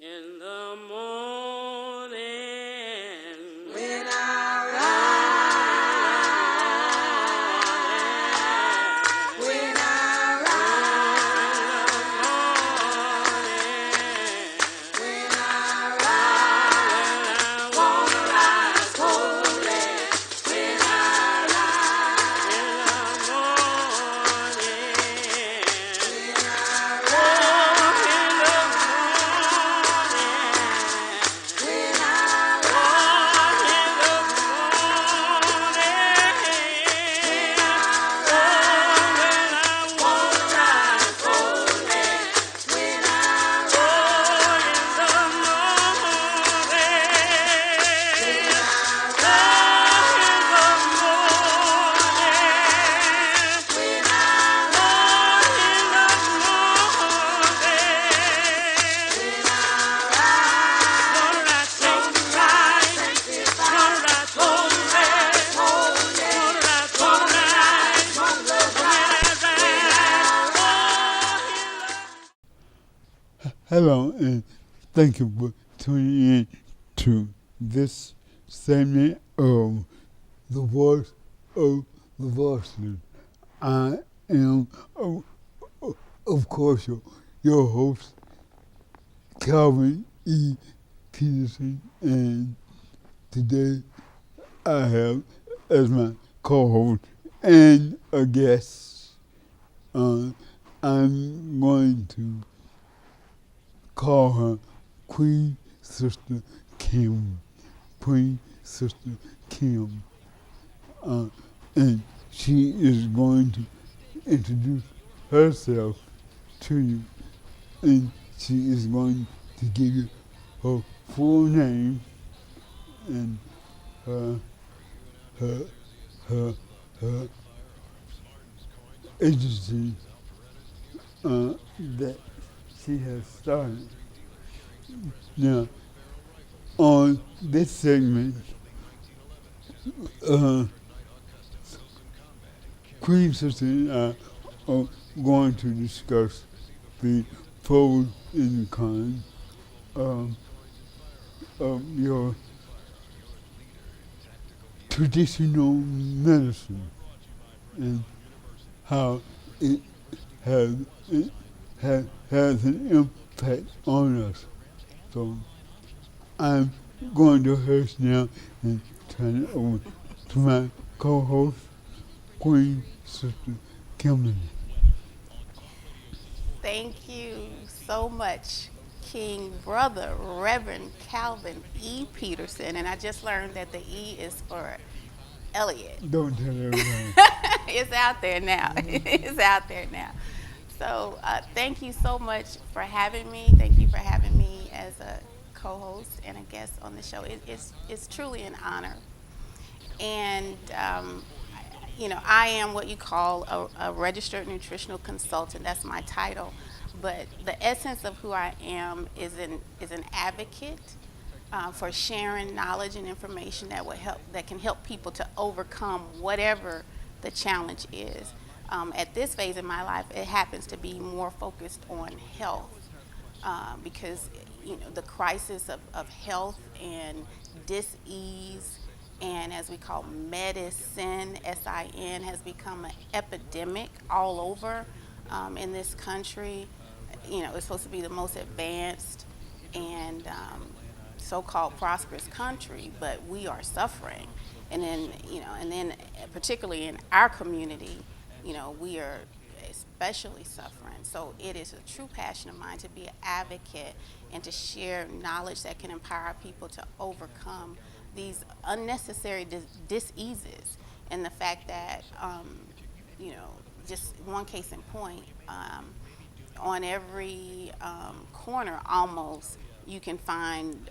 In the morning, When I rise, when I rise, when I rise, wanna rise holy. When I rise, when I Hello, and thank you for tuning in to this segment of The Voice of the Voiceless. I am, of course, your host, Calvin E. Peterson, and today I have as my co-host and a guest. I'm going to call her Queen Sister Kim. Queen Sister Kim. And she is going to introduce herself to you. And she is going to give you her full name and her, her, her, her agency that she has started. Now, on this segment, Queen Sister and I are going to discuss the pros and cons um, of your traditional medicine and how it has has an impact on us. So I'm going to hush now and turn it over to my co-host, Queen Sister Kimberly. Thank you so much, King Brother Reverend Calvin E. Peterson. And I just learned that the E is for Elliot. Don't tell everybody. It's out there now. It's out there now. So thank you so much for having me. Thank you for having me as a co-host and a guest on the show. It's truly an honor. And I am what you call a registered nutritional consultant. That's my title. But the essence of who I am is an advocate for sharing knowledge and information that can help people to overcome whatever the challenge is. At this phase in my life, it happens to be more focused on health because the crisis of health and dis-ease and as we call medicine, SIN, has become an epidemic all over in this country. It's supposed to be the most advanced and so-called prosperous country, but we are suffering. And then particularly in our community, we are especially suffering. So it is a true passion of mine to be an advocate and to share knowledge that can empower people to overcome these unnecessary diseases. And the fact that, just one case in point, on every corner almost, you can find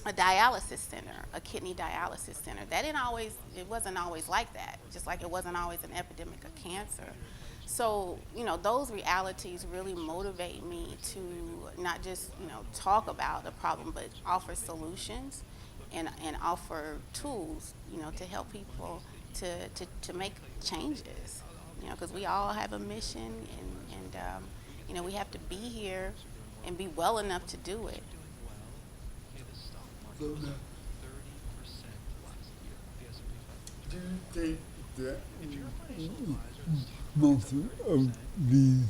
a dialysis center, a kidney dialysis center. It wasn't always like that, just like it wasn't always an epidemic of cancer. So, those realities really motivate me to not just, talk about the problem, but offer solutions and offer tools, to help people to make changes, because we all have a mission and we have to be here and be well enough to do it. So now, do you think that most of these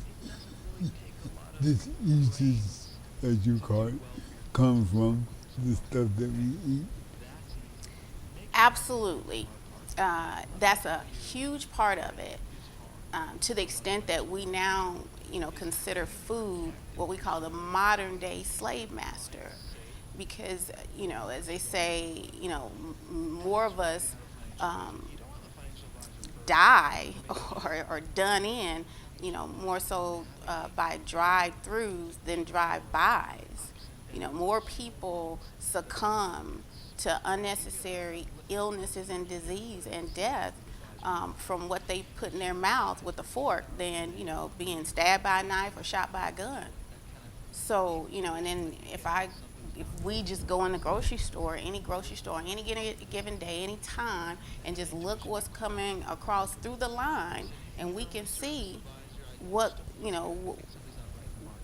diseases, as you call it, come from the stuff that we eat? Absolutely. That's a huge part of it. To the extent that we now, consider food what we call the modern day slave master. Because, as they say, more of us um, die or done in, more so by drive-throughs than drive-bys. More people succumb to unnecessary illnesses and disease and death from what they put in their mouth with a fork than, being stabbed by a knife or shot by a gun. So, and then if we just go in the grocery store, any grocery store, any given day, any time, and just look what's coming across through the line, and we can see what,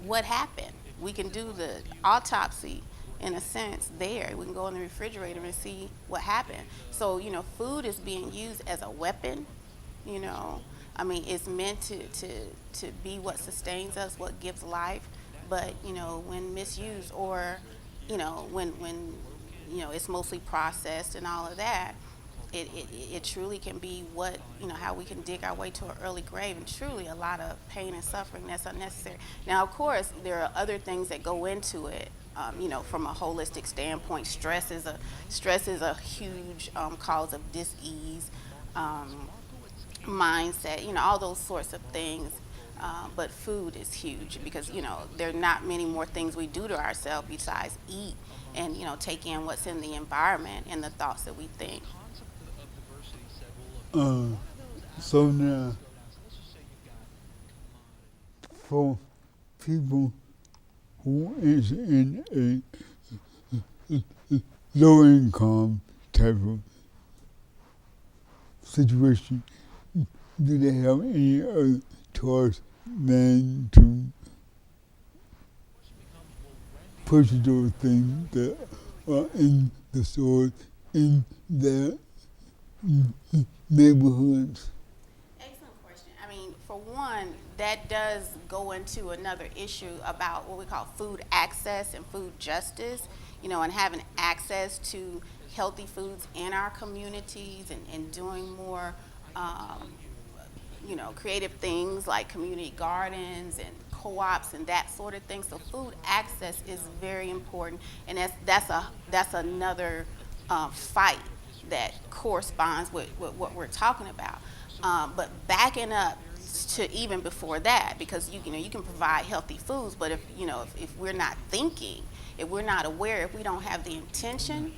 what happened. We can do the autopsy in a sense there. We can go in the refrigerator and see what happened. So, food is being used as a weapon, you know. I mean, it's meant to be what sustains us, what gives life. But, when misused or, when it's mostly processed and all of that, it truly can be what, how we can dig our way to an early grave, and truly a lot of pain and suffering that's unnecessary. Now, of course, there are other things that go into it. From a holistic standpoint, stress is a huge cause of dis-ease, mindset, all those sorts of things. But food is huge because, there are not many more things we do to ourselves besides eat and, take in what's in the environment and the thoughts that we think. Uh, so now, for people who is in a low income type of situation, do they have any other choice than to purchase those things that are in the stores in their neighborhoods? Excellent question. I mean, for one, that does go into another issue about what we call food access and food justice, and having access to healthy foods in our communities and doing more, creative things like community gardens and co-ops and that sort of thing. So food access is very important, and that's another fight that corresponds with what we're talking about. But backing up to even before that, because you can provide healthy foods, but if we're not thinking, if we're not aware, if we don't have the intention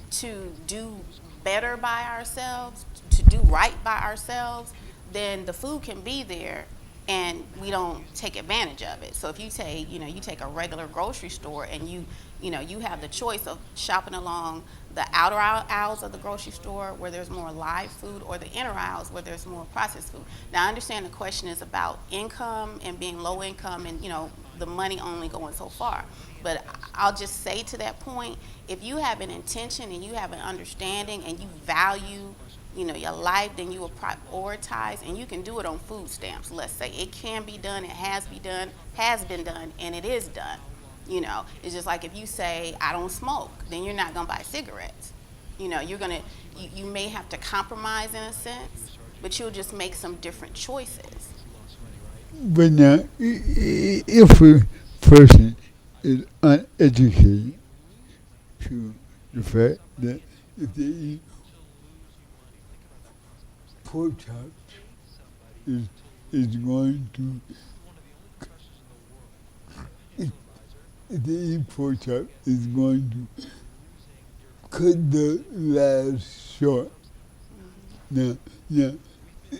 to do better by ourselves, to do right by ourselves, then the food can be there and we don't take advantage of it. So if you take a regular grocery store and you have the choice of shopping along the outer aisles of the grocery store where there's more live food or the inner aisles where there's more processed food. Now, I understand the question is about income and being low income and, the money only going so far. But I'll just say to that point, if you have an intention and you have an understanding and you value, your life, then you will prioritize, and you can do it on food stamps. Let's say it can be done, it has been done, and it is done. It's just like if you say I don't smoke, then you're not gonna buy cigarettes. You may have to compromise in a sense, but you'll just make some different choices. But now, if a person is uneducated to the fact that if they eat pork chops, is going to, if they eat pork chop, is going to cut the lives short. Now,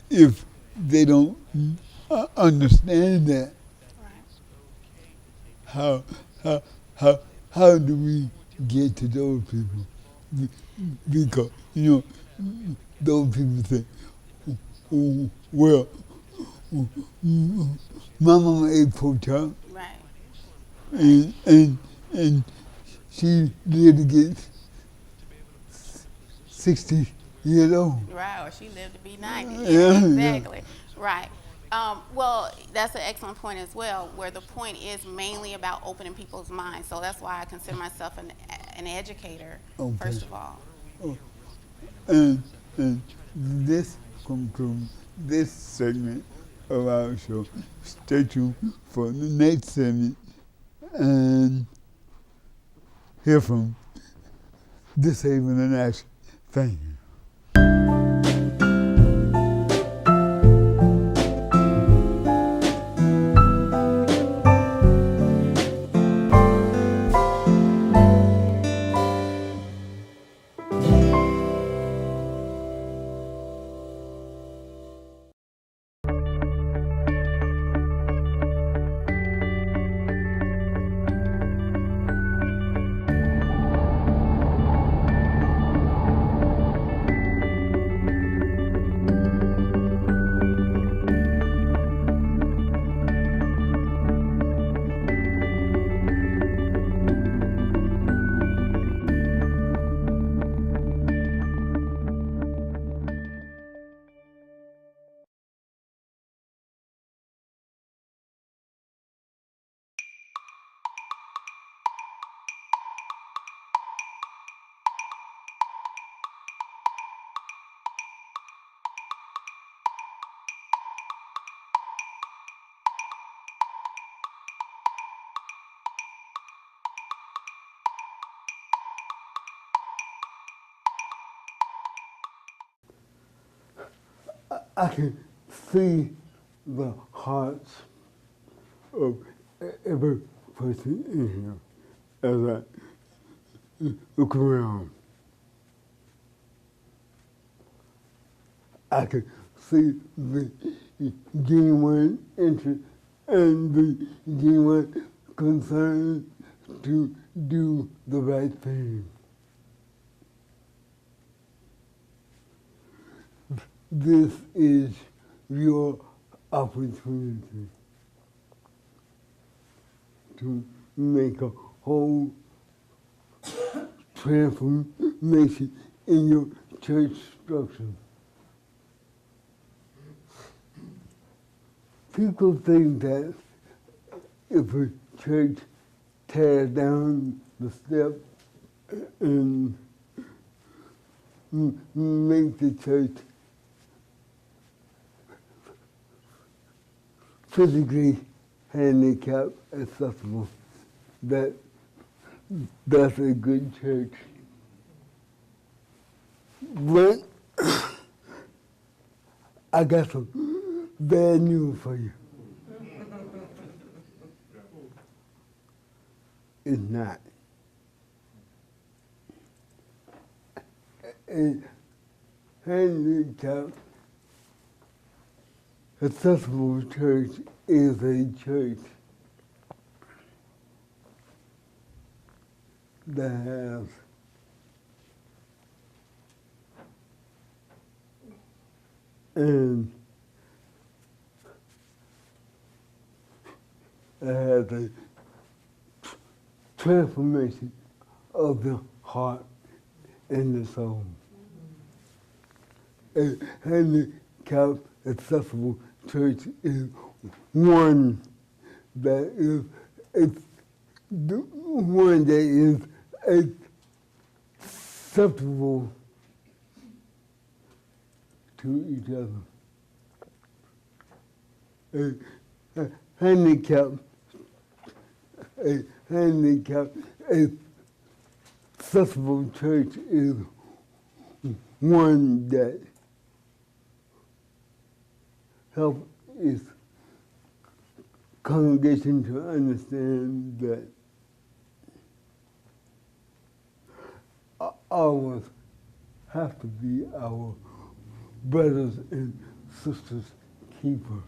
if they don't understand that, Right. how how how do we get to those people? Because those people say, "Oh, well, my mama ate pork chop, Right. and she lived to get 60 years old. Right, or she lived to be 90. Yeah, Yeah, yeah. exactly. Right. Well, that's an excellent point as well, where the point is mainly about opening people's minds. So that's why I consider myself an educator, Okay. first of all. And, and this concludes this segment of our show. Stay tuned for the next segment and hear from Disabled International. Thank you. I can see the hearts of every person in here as I look around. I can see the genuine interest and the genuine concern to do the right thing. This is your opportunity to make a whole transformation in your church structure. People think that if a church tears down the step and make the church physically handicapped accessible, that's a good church. But I got some bad news for you. It's not. A handicapped accessible church is a church that has and has a transformation of the heart and the soul. A handicapped accessible church is one that is one that is acceptable to each other. A handicapped accessible church is one that helps its congregation to understand that ours have to be our brothers and sisters' keeper.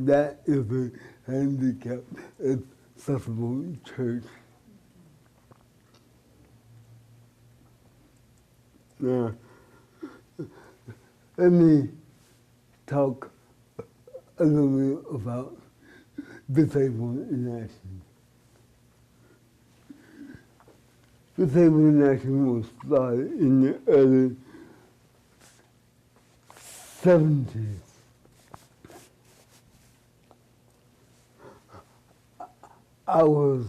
That is a handicapped accessible church. Now, let me talk a little bit about disabled in action. Disabled in action was started in the early 70s. I was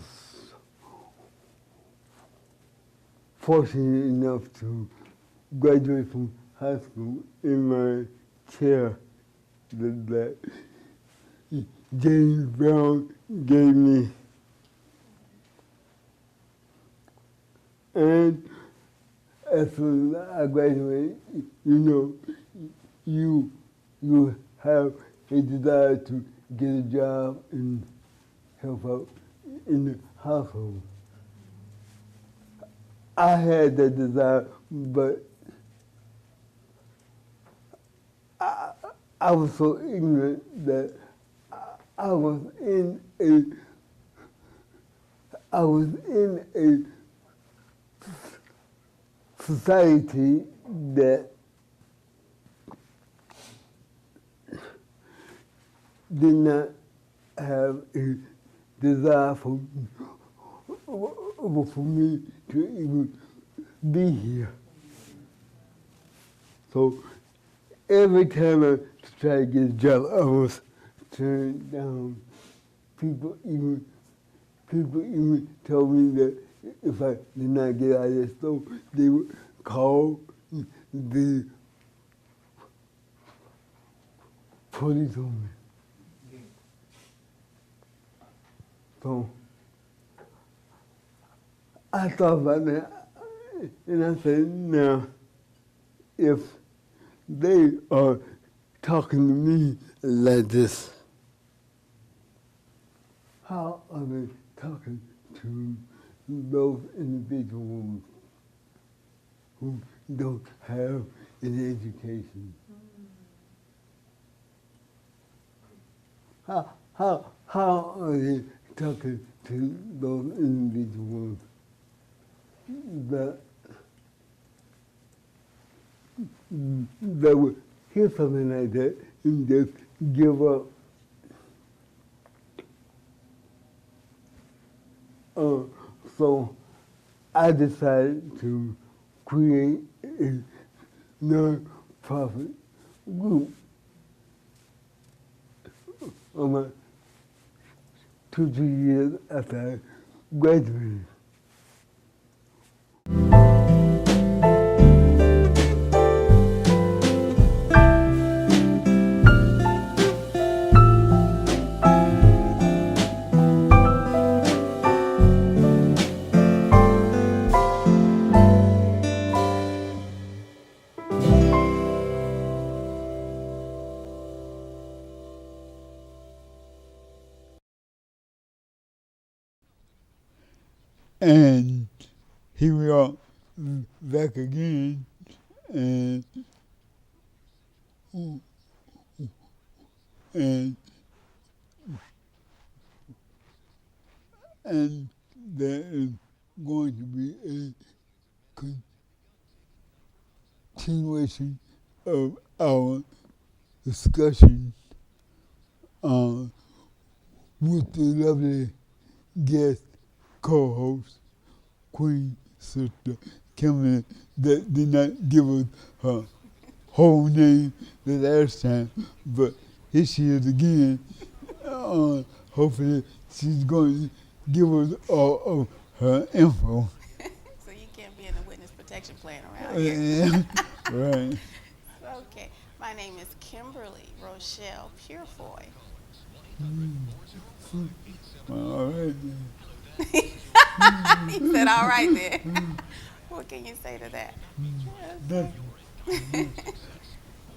fortunate enough to graduate from high school in my chair that James Brown gave me. And as soon as I graduated, you have a desire to get a job and help out in the household. I had that desire, but I was so ignorant that I was in a society that did not have a desire for me to even be here. So every time I tried to get a job, I was turned down. People even told me that if I did not get out of the store, they would call the police on me. So I thought about that, and I said, now, if they are talking to me like this, how are they talking to those individuals who don't have an education? How are they talking to those individuals that would hear something like that and just give up? So I decided to create a non-profit group about 2-3 years after I graduated. And here we are back again, and there is going to be a continuation of our discussion with the lovely guest co-host, Queen Sister Kimberly, that did not give us her whole name the last time, but here she is again. Hopefully she's going to give us all of her info. So you can't be in the witness protection plan around here. Right. Okay. My name is Kimberly Rochelle Purefoy. All right. He said, all right then. What can you say to that? Nothing.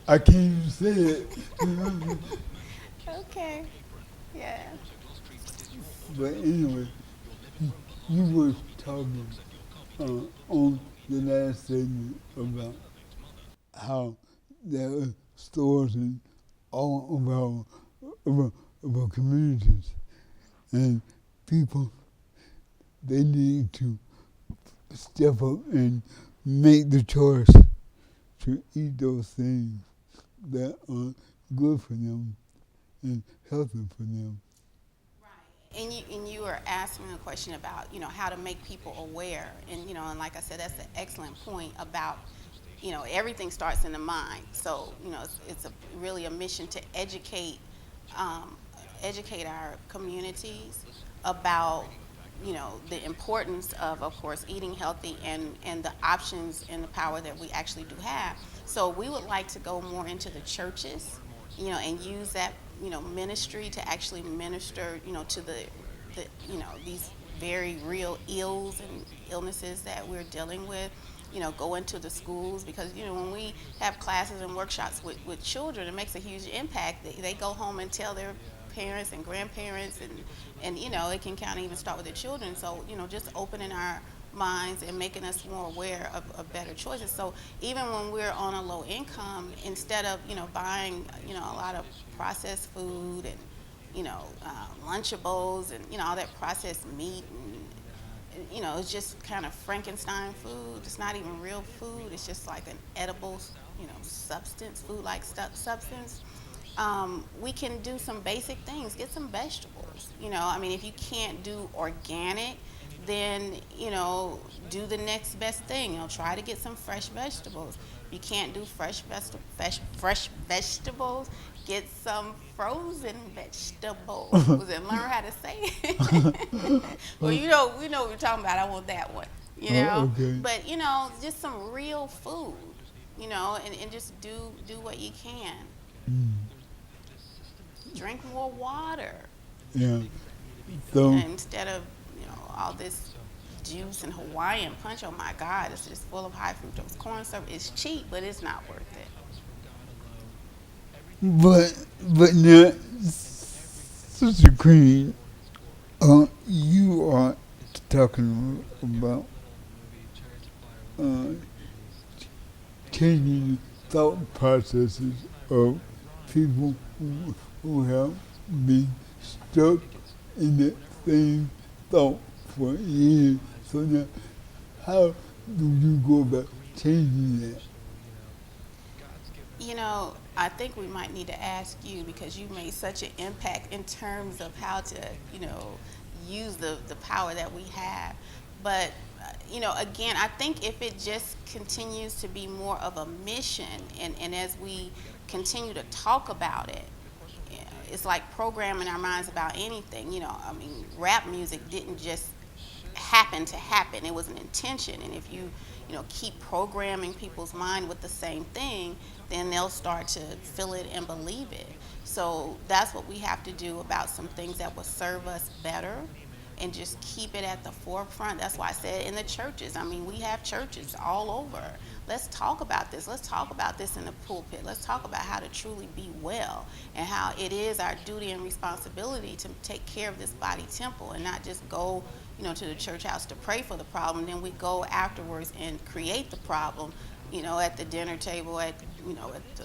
I can't even say it. Okay. Yeah. But anyway, you were talking on the last segment about how there are stores in all of our communities, and people, they need to step up and make the choice to eat those things that are good for them and healthy for them. And you were asking a question about, how to make people aware, and and like I said, that's an excellent point about, everything starts in the mind. So it's really a mission to um, educate our communities about the importance of course, eating healthy, and the options and the power that we actually do have. So we would like to go more into the churches, and use that ministry to actually minister to the these very real ills and illnesses that we're dealing with. Go into the schools, because when we have classes and workshops with children, it makes a huge impact. They go home and tell their parents and grandparents, and it can kind of even start with the children. So just opening our minds and making us more aware of better choices. So even when we're on a low income, instead of buying a lot of processed food, and Lunchables, and all that processed meat, and it's just kind of Frankenstein food. It's not even real food. It's just like an edible substance, food like substance. We can do some basic things. Get some vegetables. I mean, if you can't do organic, then do the next best thing. Try to get some fresh vegetables. If you can't do fresh vegetables, get some frozen vegetables and learn how to say it. Well, we know what we're talking about. I want that one. Okay. But just some real food. And just do what you can. Drink more water, Yeah. So, instead of all this juice and Hawaiian punch. Oh my God, it's just full of high fructose corn syrup. It's cheap, but it's not worth it. but now, Sister Queen, you are talking about uh, changing thought processes of people who have been stuck in the same thought for years. So now, how do you go about changing that? I think we might need to ask you, because you made such an impact in terms of how to, use the power that we have. But, again, I think if it just continues to be more of a mission, and as we continue to talk about it, it's like programming our minds about anything. I mean, rap music didn't just happen to happen. It was an intention. And if you, keep programming people's mind with the same thing, then they'll start to feel it and believe it. So that's what we have to do about some things that will serve us better, and just keep it at the forefront. That's why I said in the churches. I mean, we have churches all over. Let's talk about this. Let's talk about this in the pulpit. Let's talk about how to truly be well, and how it is our duty and responsibility to take care of this body temple, and not just go, to the church house to pray for the problem. Then we go afterwards and create the problem, at the dinner table, at the,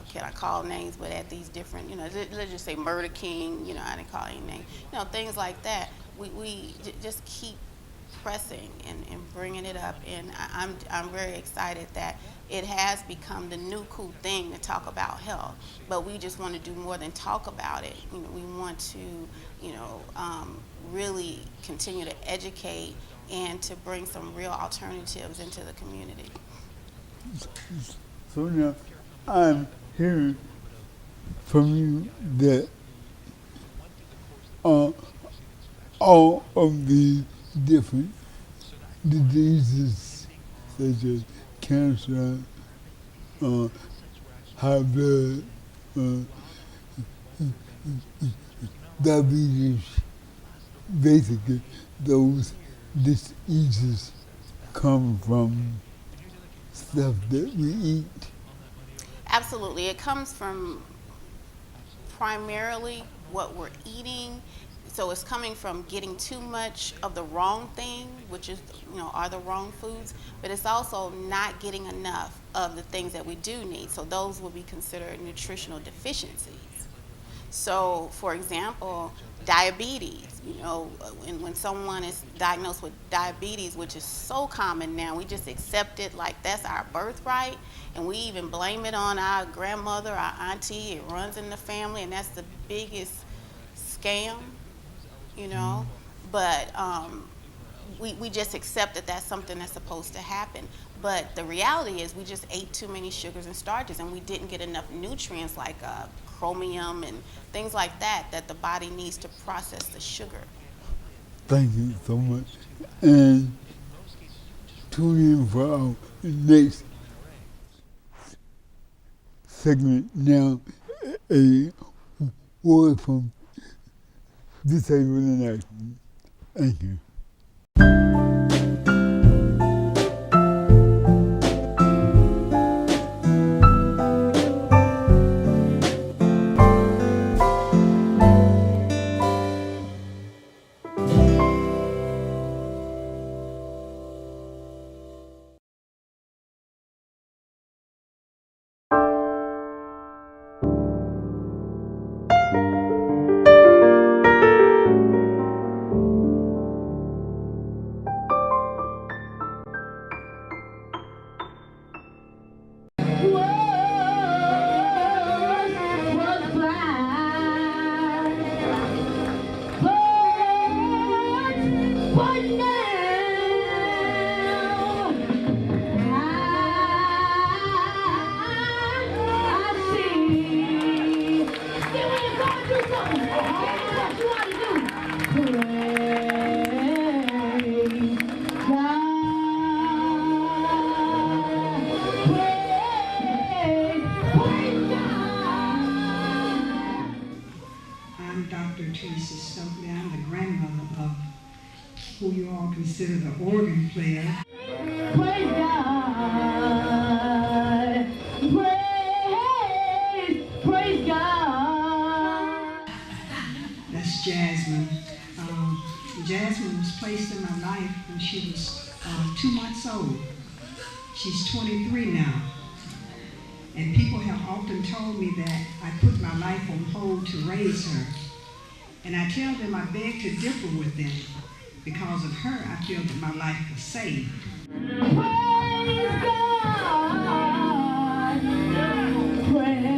can I call names, but at these different, let's just say Murder King, I didn't call any name, things like that. We just keep pressing and bringing it up, and I'm very excited that it has become the new cool thing to talk about health. But we just want to do more than talk about it. We want to, really continue to educate, and to bring some real alternatives into the community. So now, I'm hearing from you that all of the different diseases, such as cancer, high blood, uh, diabetes, basically those diseases come from stuff that we eat. Absolutely. It comes from primarily what we're eating. So it's coming from getting too much of the wrong thing, which is, are the wrong foods, but it's also not getting enough of the things that we do need. So those will be considered nutritional deficiencies. So, for example, diabetes, when someone is diagnosed with diabetes, which is so common now, we just accept it like that's our birthright, and we even blame it on our grandmother, our auntie. It runs in the family, and that's the biggest scam. you know. But we just accept that that's something that's supposed to happen. But the reality is we just ate too many sugars and starches, and we didn't get enough nutrients like chromium and things like that that the body needs to process the sugar. Thank you so much. And tune in for our next segment now, a word from Disabled in Action. Thank you. Who you all consider the organ player. Praise God. Praise God. That's Jasmine. Jasmine was placed in my life when she was 2 months old. She's 23 now. And people have often told me that I put my life on hold to raise her. And I tell them I beg to differ with them. Because of her, I feel that my life was saved. Praise God. Praise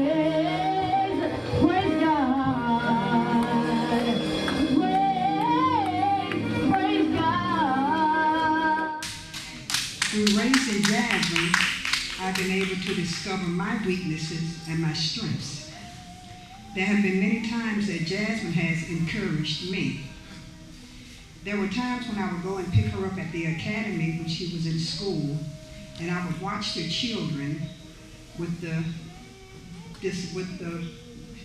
God. Praise God. Through raising Jasmine, I've been able to discover my weaknesses and my strengths. There have been many times that Jasmine has encouraged me. There were times when I would go and pick her up at the academy when she was in school, and I would watch the children with the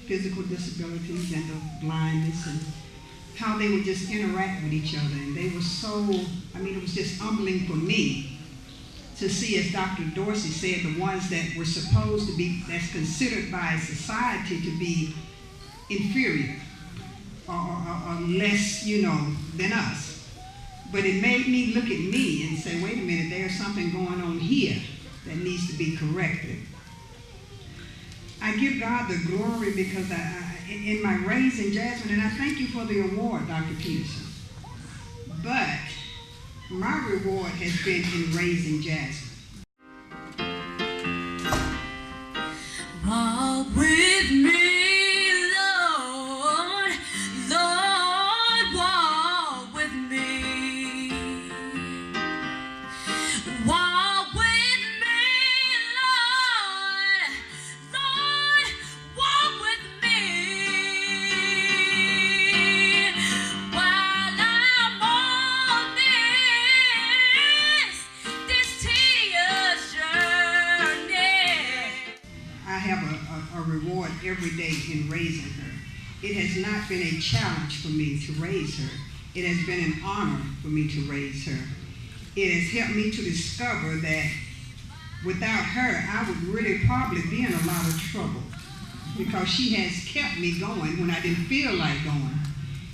physical disabilities and the blindness and how they would just interact with each other. And they were so, it was just humbling for me to see, as Dr. Dorsey said, the ones that were supposed to be, that's considered by society to be inferior. Or less, than us. But it made me look at me and say, wait a minute, there's something going on here that needs to be corrected. I give God the glory because in my raising Jasmine, and I thank you for the award, Dr. Peterson. But my reward has been in raising Jasmine. Walk with me. Every day in raising her. It has not been a challenge for me to raise her. It has been an honor for me to raise her. It has helped me to discover that without her, I would really probably be in a lot of trouble because she has kept me going when I didn't feel like going.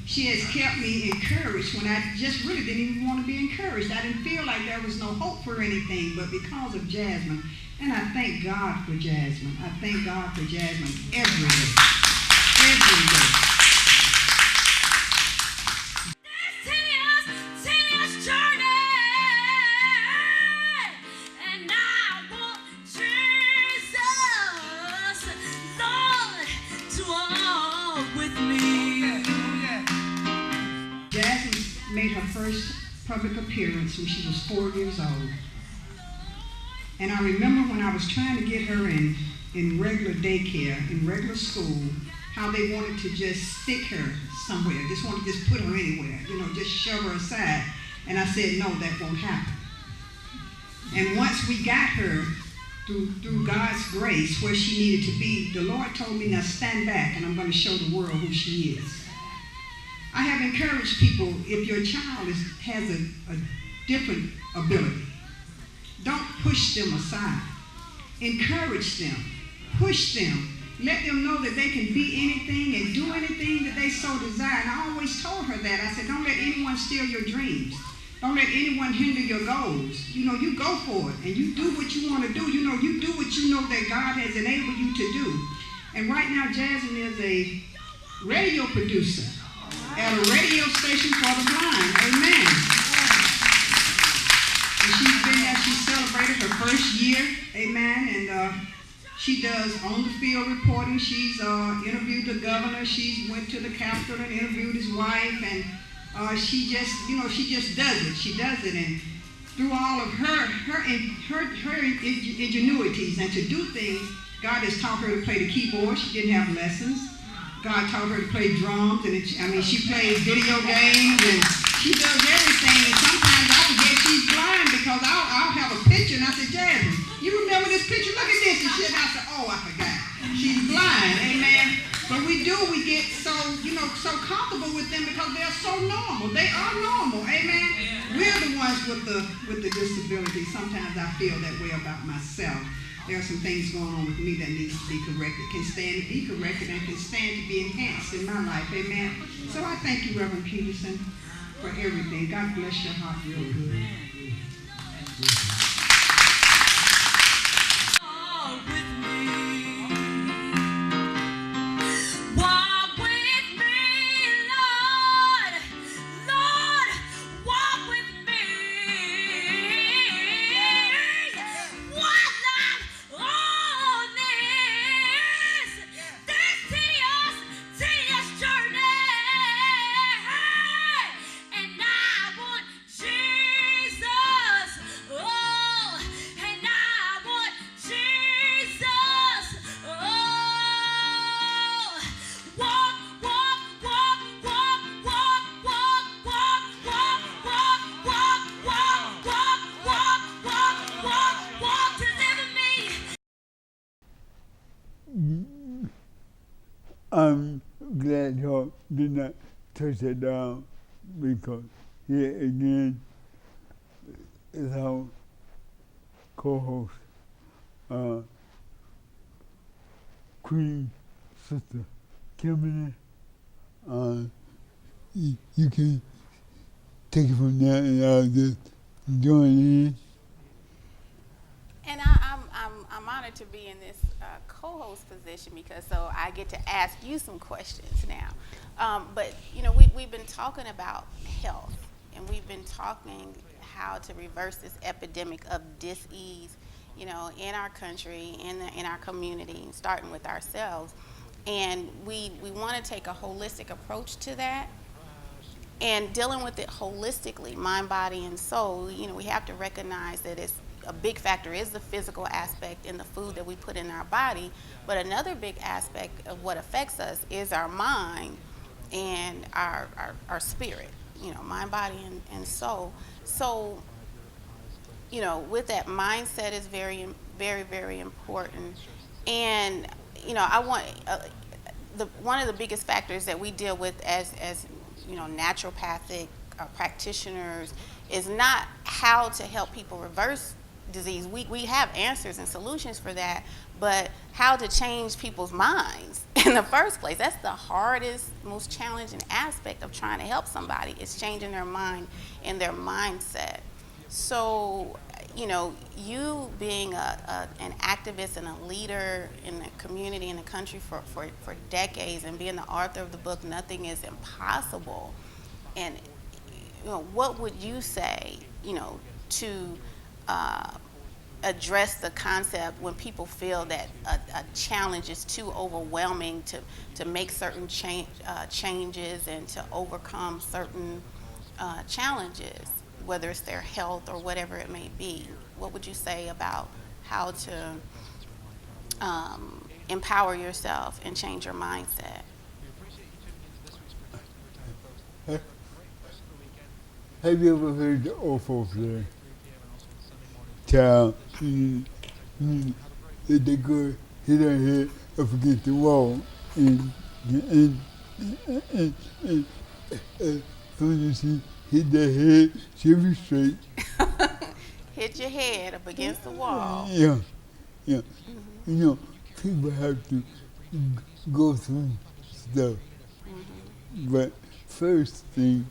She has kept me encouraged when I just really didn't even want to be encouraged. I didn't feel like there was no hope for anything, but because of Jasmine, and I thank God for Jasmine. I thank God for Jasmine every day. Every day. This 10 years journey, and I want Jesus, Lord, to walk with me. made her first public appearance when she was 4 years old. And I remember when I was trying to get her in regular daycare, in regular school, how they wanted to just stick her somewhere, just want to just put her anywhere, just shove her aside. And I said, no, that won't happen. And once we got her through God's grace where she needed to be, the Lord told me, now stand back and I'm going to show the world who she is. I have encouraged people, if your child has a different ability, don't push them aside. Encourage them. Push them. Let them know that they can be anything and do anything that they so desire. And I always told her that. I said, don't let anyone steal your dreams. Don't let anyone hinder your goals. You go for it. And you do what you want to do. You do what you know that God has enabled you to do. And right now, Jasmine is a radio producer at a radio station for the blind. Amen. And she's been there. She celebrated her first year. Amen. And she does on-the-field reporting. She's interviewed the governor. She's went to the Capitol and interviewed his wife. And she just does it. She does it. And through all of her ingenuities and to do things, God has taught her to play the keyboard. She didn't have lessons. God taught her to play drums. And she plays video games. And she does everything. And sometimes I forget she's blind because I'll have a picture. And I said, Jasmine, you remember this picture? Look at this. And I said, oh, I forgot. She's blind. Amen. But we get so comfortable with them because they're so normal. They are normal. Amen. We're the ones with the disability. Sometimes I feel that way about myself. There are some things going on with me that needs to be corrected, can stand to be corrected, and can stand to be enhanced in my life. Amen. So I thank you, Reverend Peterson, for everything. God bless your heart real good. I'm glad y'all did not touch it down because here again is our co-host, Queen Sister Kimberly. You can take it from there and I'll just join in. And I'm honored to be in this co-host position because so I get to ask you some questions now. But we've been talking about health, and we've been talking how to reverse this epidemic of dis-ease, in our country, in our community, starting with ourselves. And we want to take a holistic approach to that. And dealing with it holistically, mind, body, and soul, we have to recognize that a big factor is the physical aspect in the food that we put in our body, but another big aspect of what affects us is our mind and our spirit, mind, body, and soul. So, with that, mindset is very, very, very important. And, I want, one of the biggest factors that we deal with as naturopathic practitioners is not how to help people reverse disease. We have answers and solutions for that, but how to change people's minds in the first place. That's the hardest, most challenging aspect of trying to help somebody, is changing their mind and their mindset. So, you being an activist and a leader in the community, in the country for decades, and being the author of the book, Nothing is Impossible, and what would you say, to address the concept when people feel that a challenge is too overwhelming to make certain changes and to overcome certain challenges, whether it's their health or whatever it may be, what would you say about how to empower yourself and change your mindset? Have you ever heard the old folks say, child, if they go hit their head up against the wall, and, and, and as soon as she hit their head, she'll be straight. Hit your head up against the wall. Yeah, yeah. You know, people have to go through stuff. But first thing,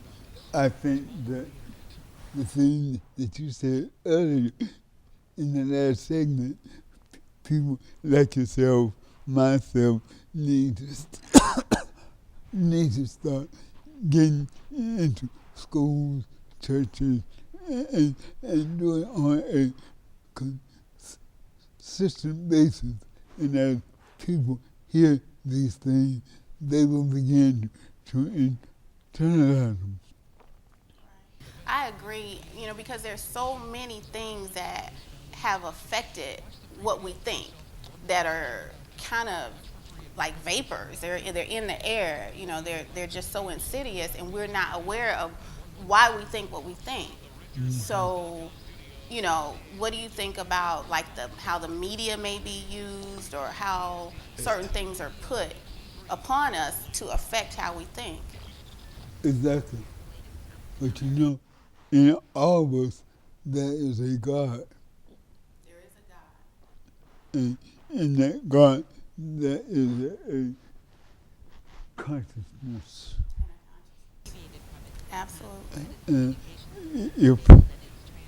I think that the thing that you said earlier in the last segment, people like yourself, myself, need to start getting into schools, churches, and doing on a consistent basis. And as people hear these things, they will begin to internalize them. I agree, because there's so many things that have affected what we think that are kind of like vapors. They're in the air. They're just so insidious, and we're not aware of why we think what we think. Mm-hmm. So, what do you think about like how the media may be used, or how certain things are put upon us to affect how we think? Exactly. But in all of us, there is a God. There is a God. And in that God, there is a consciousness. Absolutely. And if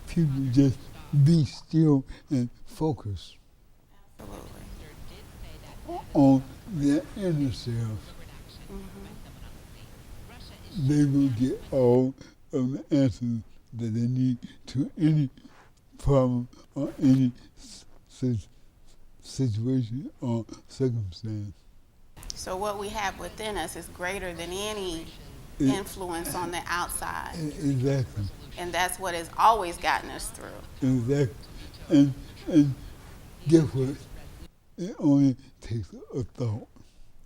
people just be still and focus on their inner self, they will get all of the answers that they need to any problem or any situation or circumstance. So what we have within us is greater than any influence on the outside. Exactly. And that's what has always gotten us through. Exactly. And guess what? It only takes a thought.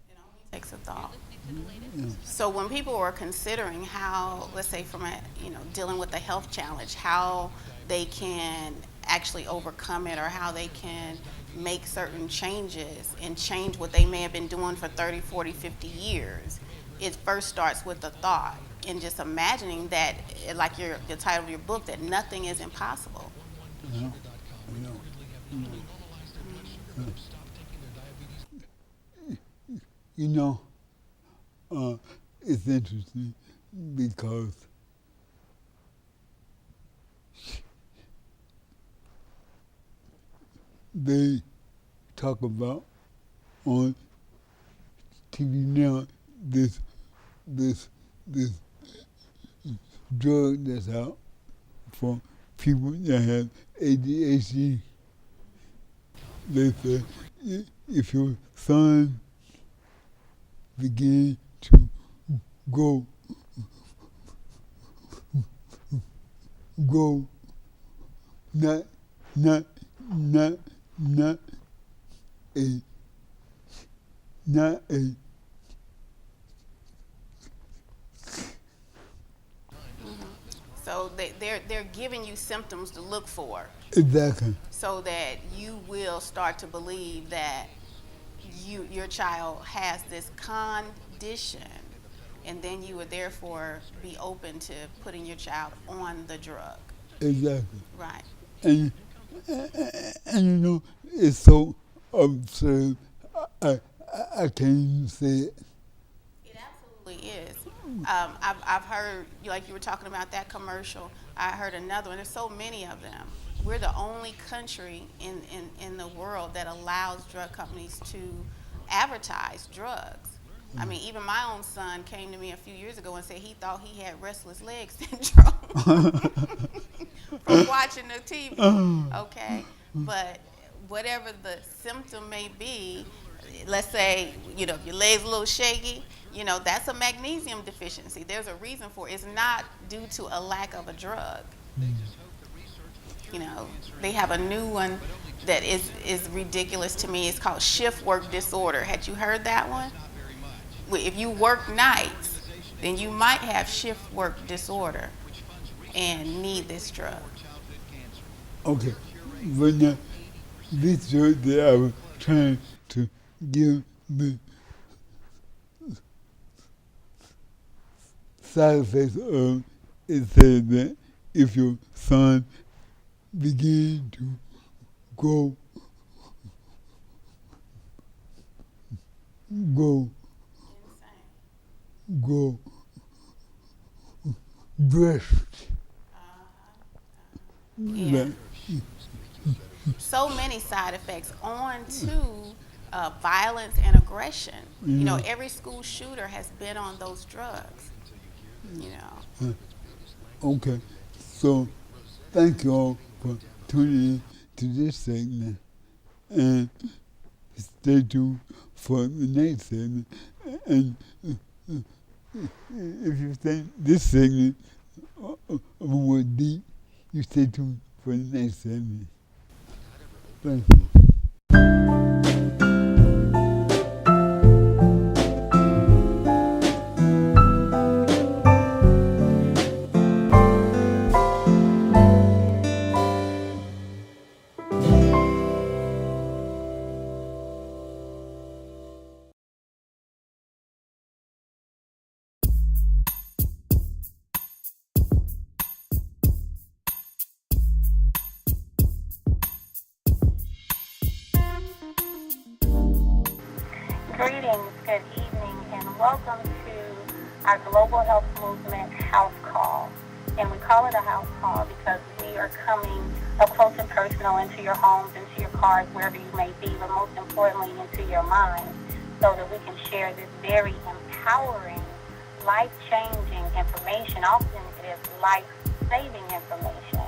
It only takes a thought. Yeah. So when people are considering how, let's say from dealing with a health challenge, how they can actually overcome it, or how they can make certain changes and change what they may have been doing for 30, 40, 50 years, it first starts with the thought and just imagining that, like the title of your book, that nothing is impossible. No. It's interesting because they talk about on TV now this drug that's out for people that have ADHD. They say if your son begin to grow not a So they're giving you symptoms to look for. Exactly. So that you will start to believe that your child has this condition, and then you would therefore be open to putting your child on the drug. Exactly. Right. And it's so absurd. I can't even say it. It absolutely is. I've heard, like you were talking about that commercial, I heard another one. There's so many of them. We're the only country in the world that allows drug companies to advertise drugs. I mean, even my own son came to me a few years ago and said he thought he had restless leg syndrome from watching the TV. Okay, but whatever the symptom may be, let's say, if your leg's a little shaky, that's a magnesium deficiency. There's a reason for it. It's not due to a lack of a drug. They have a new one that is ridiculous to me. It's called shift work disorder. Had you heard that one? If you work nights, then you might have shift work disorder and need this drug. Okay, but now, this drug that I was trying to give the side effects of, it said that if your son begin to grow breast. Yeah. So many side effects on to violence and aggression. Every school shooter has been on those drugs. Okay, so thank you all for tuning in to this segment, and stay tuned for the next segment. And if you think this segment more deep, you stay tuned for the next segment. Thank you. Greetings, good evening, and welcome to our Global Health Movement house call. And we call it a house call because we are coming up close and personal into your homes, into your cars, wherever you may be, but most importantly into your mind, so that we can share this very empowering, life-changing information. Often it is life-saving information.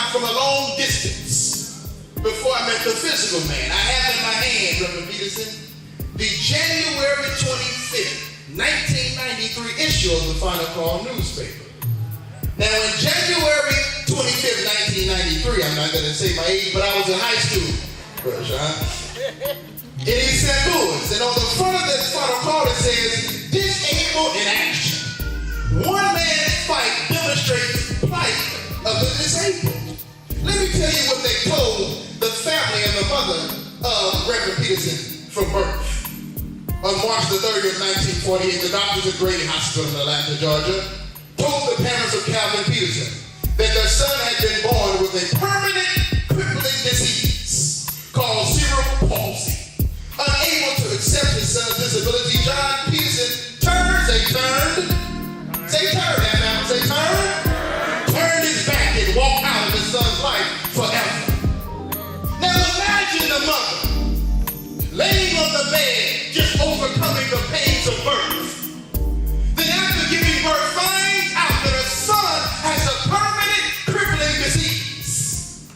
From a long distance before I met the physical man. I have in my hand, Reverend Peterson, the January 25th, 1993 issue of the Final Call newspaper. Now, in January 25th, 1993, I'm not going to say my age, but I was in high school, Brother Sean, in East St. Louis. And on the front of this Final Call, it says, "Disabled in action. One man's fight demonstrates plight of the disabled." Let me tell you what they told the family and the mother of Reverend Peterson from birth. On March the 30th, 1948, the doctors at Grady Hospital in Atlanta, Georgia, told the parents of Calvin Peterson that their son had been born with a permanent crippling disease called cerebral palsy. Unable to accept his son's disability, John Peterson turned his back and walked out of his son's life forever. Now imagine the mother laying on the bed, just overcoming the pains of birth. Then after giving birth, finds out that her son has a permanent crippling disease.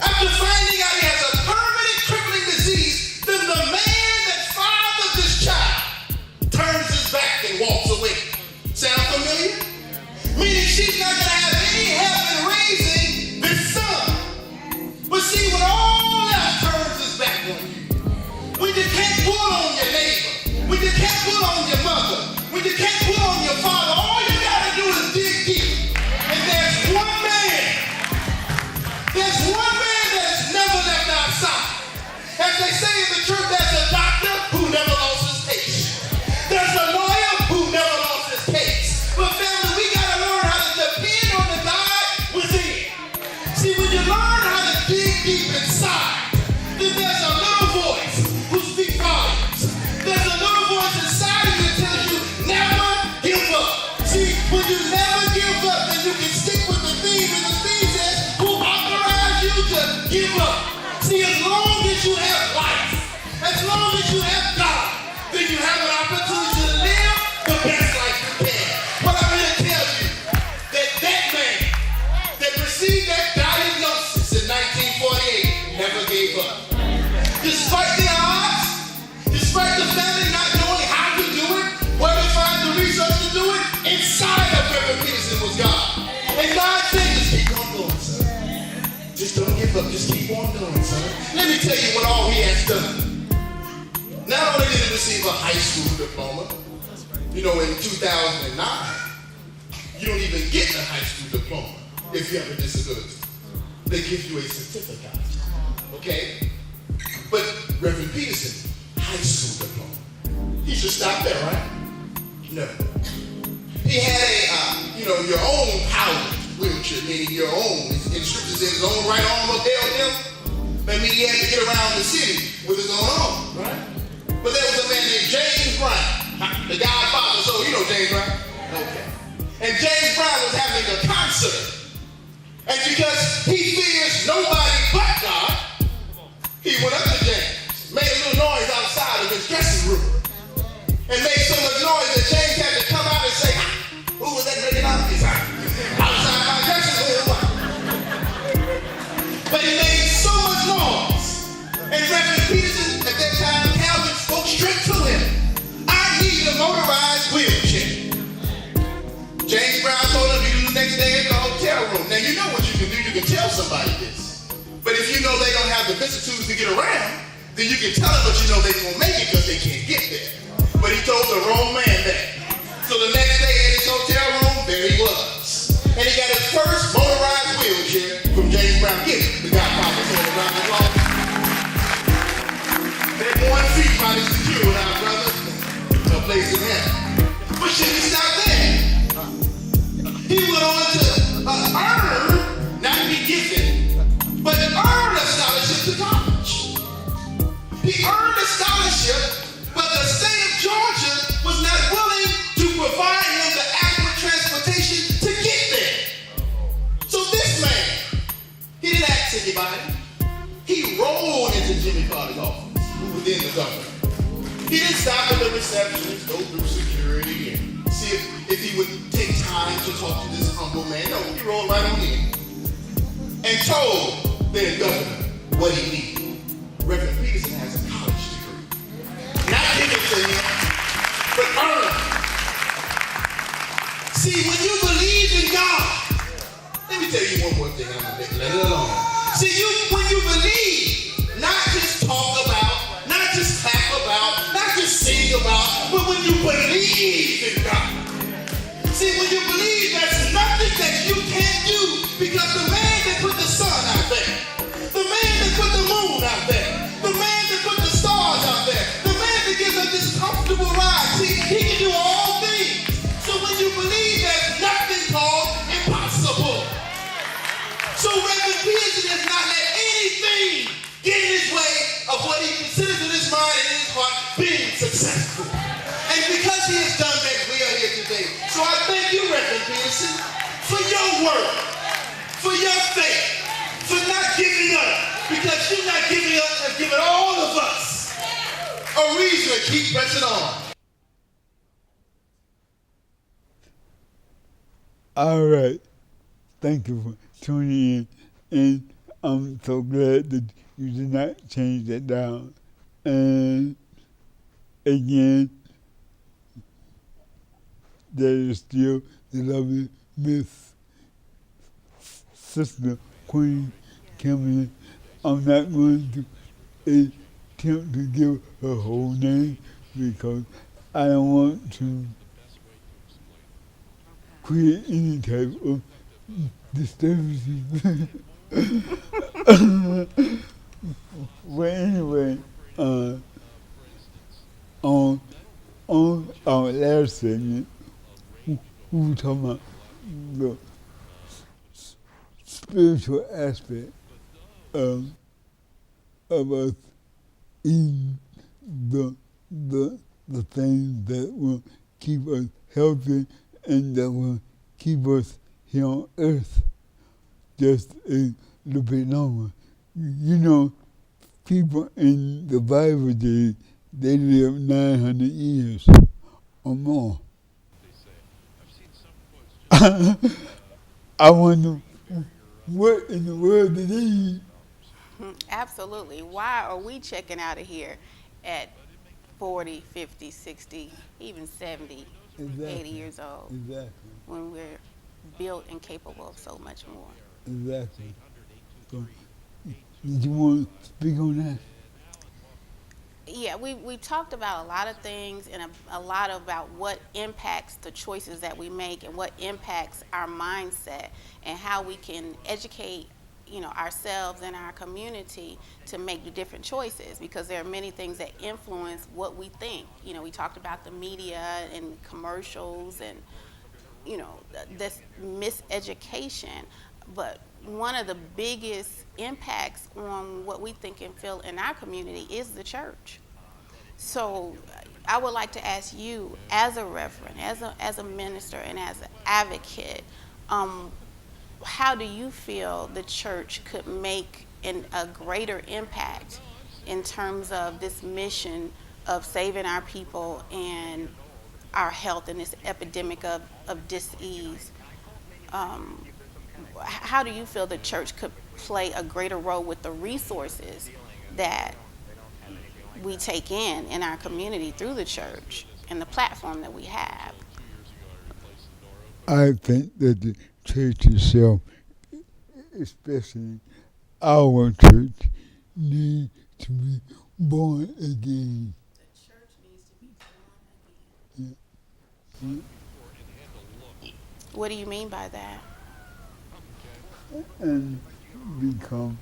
After finding out he has a permanent crippling disease, then the man that fathered this child turns his back and walks away. Sound familiar? Meaning she's not going to have any help in raising this son. But see, when all else turns his back on you, when you can't pull on your neighbor, when you can't pull on your mother, when you can't pull on your father, all you got to do is dig deep. And there's one man that has never left our side. As they say in the church, there's a doctor who never lost his patient. There's a lawyer who never lost his case. But family, we got to learn how to depend on the God within. See, when you learn how to dig deep inside, then there's a little voice who speaks volumes. There's a little voice that doing, son? Let me tell you what all he has done. Not only did he receive a high school diploma, you know, in 2009, you don't even get a high school diploma if you have a disability. They give you a certificate, okay? But Reverend Peterson, high school diploma. He should stop there, right? No. He had your own powered wheelchair, meaning your own. In scriptures, his own right arm was held him. That means he had to get around the city with his own arm, right? But there was a man named James Brown, the Godfather. So you know James Brown? Okay. And James Brown was having a concert. And because he fears nobody but God, he went up to James, made a little noise outside of his dressing room, and made so much noise that James had to come out and say, who was that making out of his outside my dressing room? But he made so much noise. And Reverend Peterson, at that time, Calvin spoke straight to him. I need a motorized wheelchair. James Brown told him, you do the next day in the hotel room. Now, you know what you can do. You can tell somebody this. But if you know they don't have the vicissitudes to get around, then you can tell them, but you know they won't make it because they can't get there. But he told the wrong man that. So the next day in his hotel room, there he was. And he got his first motorized wheelchair from James Brown. Get it. The Godfather told him around the clock. That one feet might is secure now, brother. No place in heaven. But should he stop there? He went on to earn, not be given, but earn a scholarship to college. He earned a scholarship, but the state of Georgia was not willing to provide him the adequate transportation to get there. So this man, he didn't ask anybody. He rolled into Jimmy Carter's office, who was then the governor. He didn't stop at the receptionist, go through security, and see if he would take time to talk to this humble man. No, he rolled right on in and told the governor what he needed. Reverend Peterson has a college degree. Not given to him, but earned. See, when you believe in God, let me tell you one more thing, I'm going to let it alone. See, when you believe, not just talk about, not just clap about, not just sing about, but when you believe in God. See, when you believe, there's nothing that you can't do, because the man that put the sun out there, the man that put the moon out there, the man that put the stars out there, the man that gives us this comfortable ride, see, he can do all things. So when you believe, there's nothing called impossible. So Reverend Peterson has not let anything get in his way of what he considers in his mind and in his heart being successful. And because he has done that, we are here today. So I thank you, Reverend Peterson, for your work, for your faith, for not giving up. Because you're not giving up and giving all of us a reason to keep pressing on. All right. Thank you for tuning in. And I'm so glad that you did not change that down. And again, there is still the lovely Miss Sister Queen Kimberly. I'm not going to attempt to give her whole name because I don't want to create any type of disturbance. But anyway, on our last segment, we were talking about the spiritual aspect of us eating the things that will keep us healthy and that will keep us here on earth just a little bit longer. You know, people in the Bible days, they lived 900 years or more. I wonder what in the world did they eat? Absolutely. Why are we checking out of here at 40, 50, 60, even 70, Exactly. 80 years old Exactly. when we're built and capable of so much more? Exactly. So Did you want to speak on that? Yeah, we talked about a lot of things and a lot about what impacts the choices that we make and what impacts our mindset and how we can educate, ourselves and our community to make the different choices, because there are many things that influence what we think. We talked about the media and commercials and this miseducation, but one of the biggest impacts on what we think and feel in our community is the church. So I would like to ask you, as a reverend, as a minister, and as an advocate, um, how do you feel the church could make a greater impact in terms of this mission of saving our people and our health in this epidemic of dis-ease? How do you feel the church could play a greater role with the resources that we take in our community through the church and the platform that we have? I think that the church itself, especially our church, needs to be born again. The church needs to be born again. What do you mean by that? And become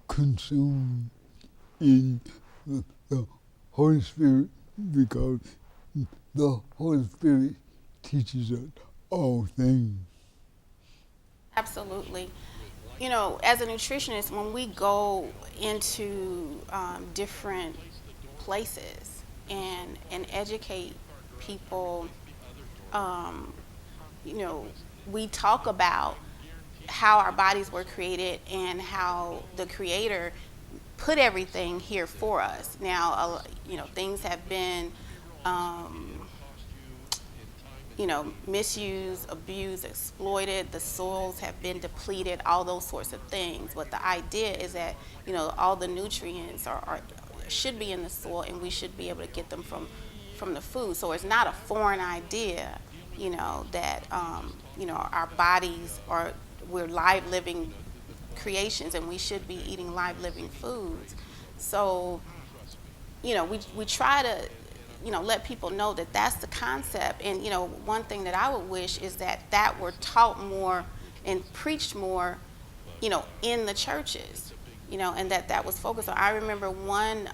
consumed in the Holy Spirit, because the Holy Spirit teaches us all things. Absolutely. As a nutritionist, when we go into different places and educate people, we talk about how our bodies were created and how the Creator put everything here for us. Now, things have been, misused, abused, exploited. The soils have been depleted, all those sorts of things. But the idea is that, all the nutrients should be in the soil, and we should be able to get them from the food. So it's not a foreign idea, that, our bodies we're live living creations, and we should be eating live living foods. So, we try to, let people know that that's the concept. And, one thing that I would wish is that were taught more and preached more, in the churches, and that was focused on. I remember one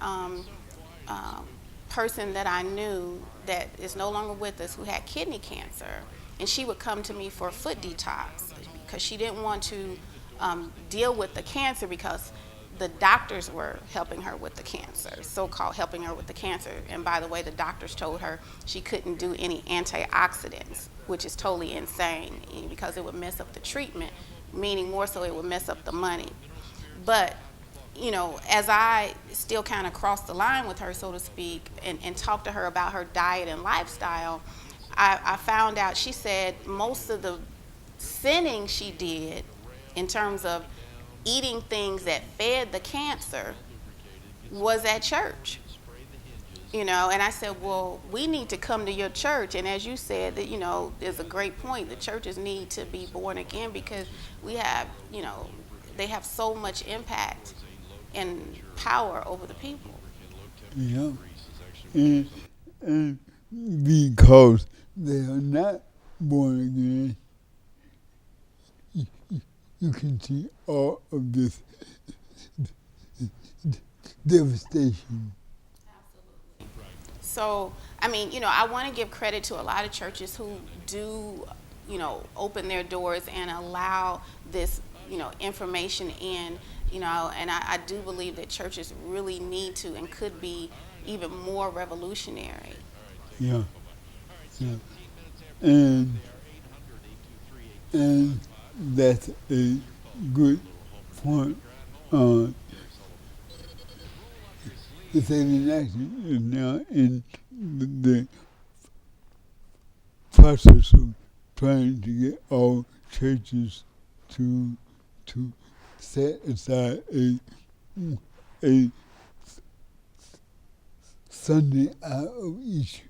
person that I knew that is no longer with us, who had kidney cancer, and she would come to me for a foot detox because she didn't want to deal with the cancer, because the doctors were helping her with the cancer, so-called helping her with the cancer. And by the way, the doctors told her she couldn't do any antioxidants, which is totally insane, because it would mess up the treatment, meaning more so it would mess up the money. But, as I still kind of crossed the line with her, so to speak, and talked to her about her diet and lifestyle, I found out, she said most of the sinning she did in terms of eating things that fed the cancer was at church. And I said, well, we need to come to your church. And as you said, that, there's a great point. The churches need to be born again, because we have, they have so much impact and power over the people. Yeah. And because they are not born again, you can see all of this devastation. So, I want to give credit to a lot of churches who do, open their doors and allow this, information in, and I do believe that churches really need to and could be even more revolutionary. Yeah. Yeah. And that's a good point. The saving action is now in the process of trying to get all churches to set aside a Sunday out of each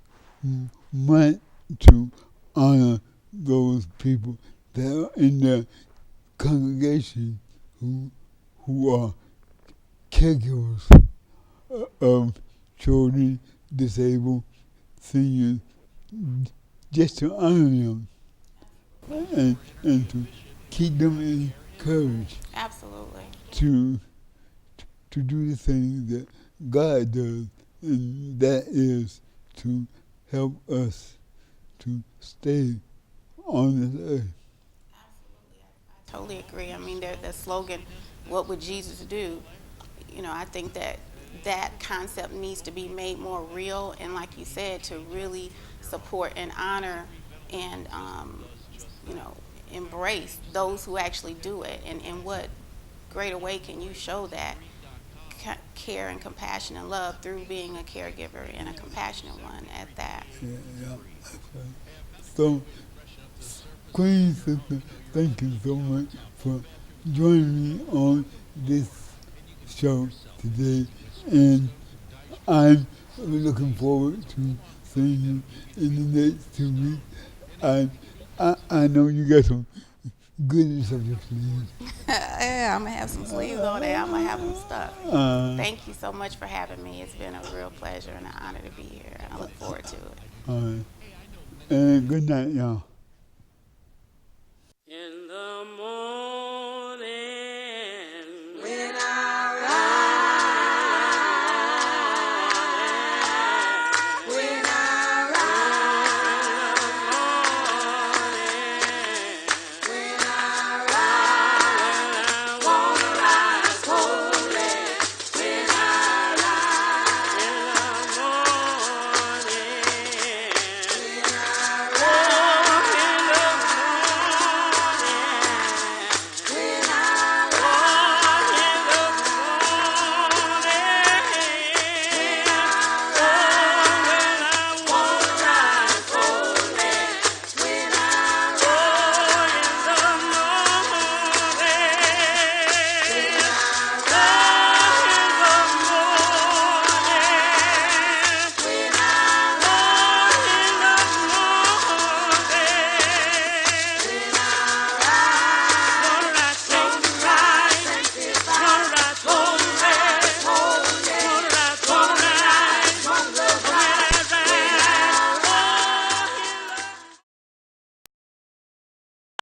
month to honor those people that are in the congregation who are caregivers of children, disabled, seniors, just to honor them and to keep them encouraged Absolutely. to do the things that God does, and that is to help us to stay on this earth. Absolutely. I totally agree. I mean, the slogan, "What would Jesus do?" You know, I think that that concept needs to be made more real, and like you said, to really support and honor and you know, embrace those who actually do it. And what greater way can you show that care and compassion and love through being a caregiver and a compassionate one at that? Yeah, that's right. So, Queen Sister, thank you so much for joining me on this show today, and I'm looking forward to seeing you in the next 2 weeks. I know you got some goodness up your sleeves. Yeah, I'm gonna have some sleeves on there. I'm gonna have them stuck. Thank you so much for having me. It's been a real pleasure and an honor to be here. I look forward to it. And good night, y'all.